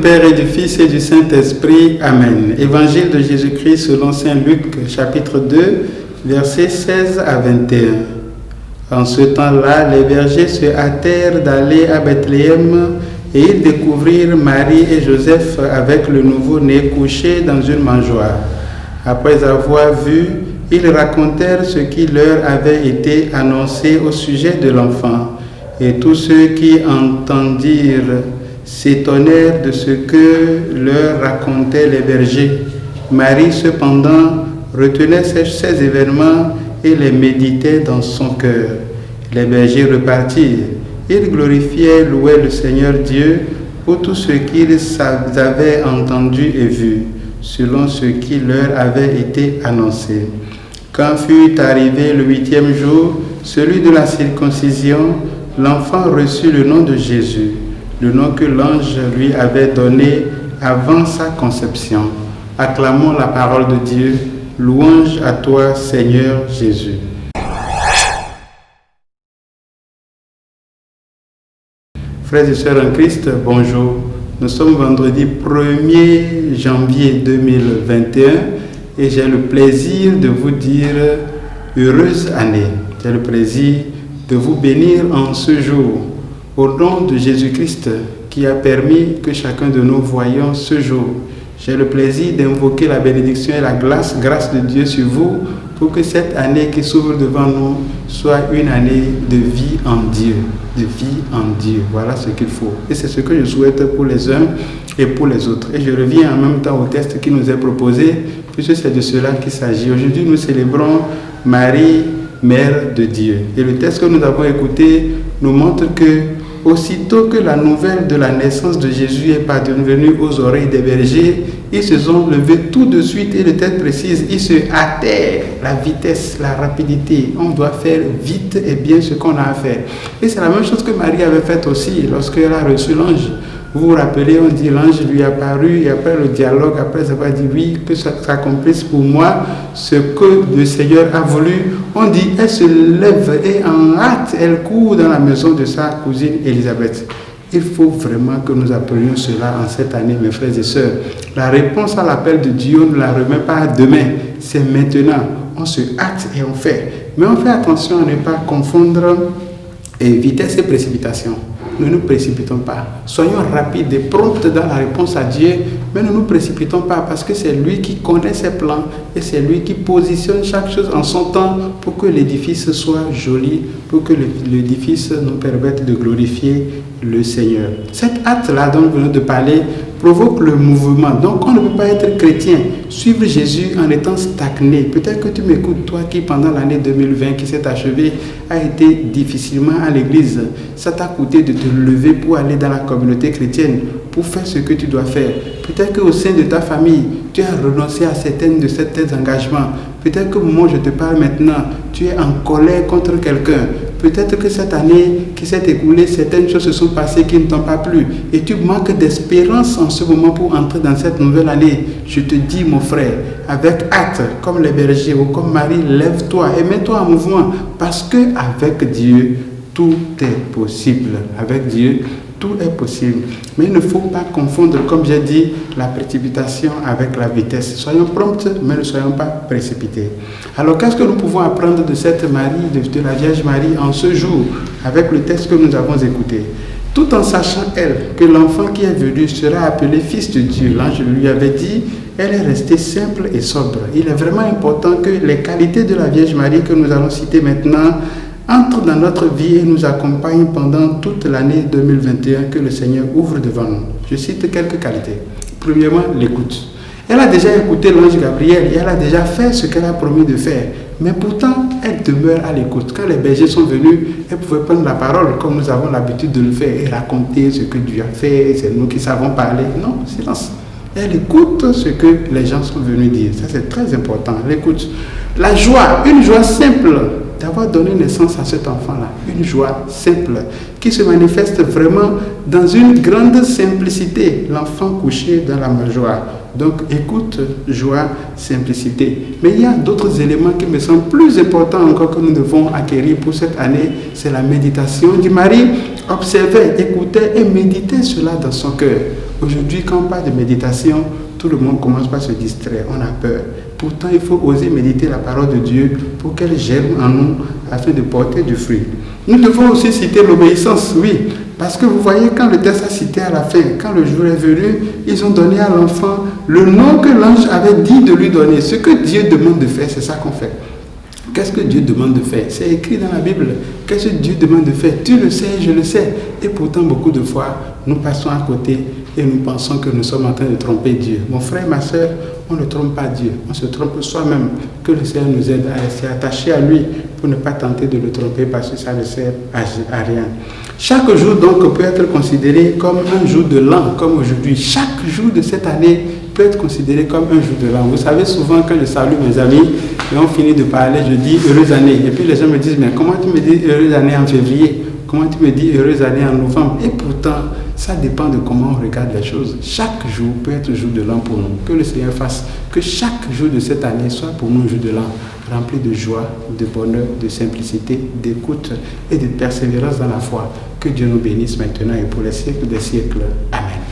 Père et du Fils et du Saint-Esprit. Amen. Évangile de Jésus-Christ selon saint Luc, chapitre 2, versets 16 à 21. En ce temps-là, les bergers se hâtèrent d'aller à Bethléem et ils découvrirent Marie et Joseph avec le nouveau-né couché dans une mangeoire. Après avoir vu, ils racontèrent ce qui leur avait été annoncé au sujet de l'enfant. Et tous ceux qui entendirent s'étonnèrent de ce que leur racontaient les bergers. Marie, cependant, retenait ces événements et les méditait dans son cœur. Les bergers repartirent. Ils glorifiaient, louaient le Seigneur Dieu pour tout ce qu'ils avaient entendu et vu, selon ce qui leur avait été annoncé. Quand fut arrivé le 8e jour, celui de la circoncision, l'enfant reçut le nom de Jésus, le nom que l'ange lui avait donné avant sa conception. Acclamons la parole de Dieu. Louange à toi, Seigneur Jésus. Frères et sœurs en Christ, bonjour. Nous sommes vendredi 1er janvier 2021 et j'ai le plaisir de vous dire heureuse année. J'ai le plaisir de vous bénir en ce jour. Au nom de Jésus-Christ qui a permis que chacun de nous voyions ce jour. J'ai le plaisir d'invoquer la bénédiction et la grâce de Dieu sur vous pour que cette année qui s'ouvre devant nous soit une année de vie en Dieu. De vie en Dieu. Voilà ce qu'il faut. Et c'est ce que je souhaite pour les uns et pour les autres. Et je reviens en même temps au texte qui nous est proposé, puisque c'est de cela qu'il s'agit. Aujourd'hui, nous célébrons Marie, Mère de Dieu. Et le texte que nous avons écouté nous montre que aussitôt que la nouvelle de la naissance de Jésus est parvenue aux oreilles des bergers, ils se sont levés tout de suite et le texte précise, ils se hâtèrent. La vitesse, la rapidité, on doit faire vite et bien ce qu'on a à faire. Et c'est la même chose que Marie avait faite aussi lorsqu'elle a reçu l'ange. Vous vous rappelez, on dit l'ange lui est apparu et après le dialogue, après avoir dit oui, que ça s'accomplisse pour moi ce que le Seigneur a voulu. On dit, elle se lève et en hâte, elle court dans la maison de sa cousine Élisabeth. Il faut vraiment que nous appelions cela en cette année, mes frères et sœurs. La réponse à l'appel de Dieu, on ne la remet pas à demain, c'est maintenant. On se hâte et on fait. Mais on fait attention à ne pas confondre vitesse et précipitation. Ne nous précipitons pas. Soyons rapides et promptes dans la réponse à Dieu, mais ne nous précipitons pas parce que c'est lui qui connaît ses plans et c'est lui qui positionne chaque chose en son temps pour que l'édifice soit joli, pour que l'édifice nous permette de glorifier le Seigneur. Cette hâte-là dont nous venons de parler provoque le mouvement. Donc on ne peut pas être chrétien, suivre Jésus en étant stagné. Peut-être que tu m'écoutes, toi qui pendant l'année 2020 qui s'est achevée a été difficilement à l'église. Ça t'a coûté de te lever pour aller dans la communauté chrétienne, pour faire ce que tu dois faire. Peut-être qu'au sein de ta famille, tu as renoncé à certains engagements. Peut-être que moi je te parle maintenant, tu es en colère contre quelqu'un. Peut-être que cette année qui s'est écoulée, certaines choses se sont passées qui ne t'ont pas plu. Et tu manques d'espérance en ce moment pour entrer dans cette nouvelle année. Je te dis, mon frère, avec hâte, comme les bergers ou comme Marie, lève-toi et mets-toi en mouvement. Parce qu'avec Dieu, tout est possible. Avec Dieu, tout est possible. Mais il ne faut pas confondre, comme j'ai dit, la précipitation avec la vitesse. Soyons prompts, mais ne soyons pas précipités. Alors, qu'est-ce que nous pouvons apprendre de cette Marie, de la Vierge Marie, en ce jour, avec le texte que nous avons écouté? Tout en sachant, elle, que l'enfant qui est venu sera appelé Fils de Dieu. L'ange lui avait dit, elle est restée simple et sobre. Il est vraiment important que les qualités de la Vierge Marie que nous allons citer maintenant entre dans notre vie et nous accompagne pendant toute l'année 2021 que le Seigneur ouvre devant nous. Je cite quelques qualités. Premièrement, l'écoute. Elle a déjà écouté l'ange Gabriel et elle a déjà fait ce qu'elle a promis de faire. Mais pourtant, elle demeure à l'écoute. Quand les bergers sont venus, elle pouvait prendre la parole comme nous avons l'habitude de le faire et raconter ce que Dieu a fait, c'est nous qui savons parler. Non, silence. Elle écoute ce que les gens sont venus dire. Ça, c'est très important, l'écoute. La joie, une joie simple d'avoir donné naissance à cet enfant-là. Une joie simple qui se manifeste vraiment dans une grande simplicité. L'enfant couché dans la mangeoire. Donc, écoute, joie, simplicité. Mais il y a d'autres éléments qui me semblent plus importants encore que nous devons acquérir pour cette année. C'est la méditation du mari. Observait, écoutait et méditait cela dans son cœur. Aujourd'hui, quand on parle de méditation, tout le monde commence par se distraire, on a peur. Pourtant, il faut oser méditer la parole de Dieu pour qu'elle germe en nous afin de porter du fruit. Nous devons aussi citer l'obéissance, oui. Parce que vous voyez, quand le texte a cité à la fin, quand le jour est venu, ils ont donné à l'enfant le nom que l'ange avait dit de lui donner. Ce que Dieu demande de faire, c'est ça qu'on fait. Qu'est-ce que Dieu demande de faire? C'est écrit dans la Bible. Qu'est-ce que Dieu demande de faire? Tu le sais, je le sais. Et pourtant, beaucoup de fois, nous passons à côté et nous pensons que nous sommes en train de tromper Dieu. Mon frère, ma soeur, on ne trompe pas Dieu. On se trompe soi-même. Que le Seigneur nous aide à rester attachés à lui pour ne pas tenter de le tromper parce que ça ne sert à rien. Chaque jour, donc, peut être considéré comme un jour de l'an, comme aujourd'hui. Chaque jour de cette année peut être considéré comme un jour de l'an. Vous savez, souvent, quand je salue mes amis et on finit de parler, je dis heureuse année. Et puis les gens me disent, mais comment tu me dis heureuse année en février? Comment tu me dis heureuse année en novembre? Et pourtant, ça dépend de comment on regarde les choses. Chaque jour peut être jour de l'an pour nous. Que le Seigneur fasse que chaque jour de cette année soit pour nous un jour de l'an, rempli de joie, de bonheur, de simplicité, d'écoute et de persévérance dans la foi. Que Dieu nous bénisse maintenant et pour les siècles des siècles. Amen.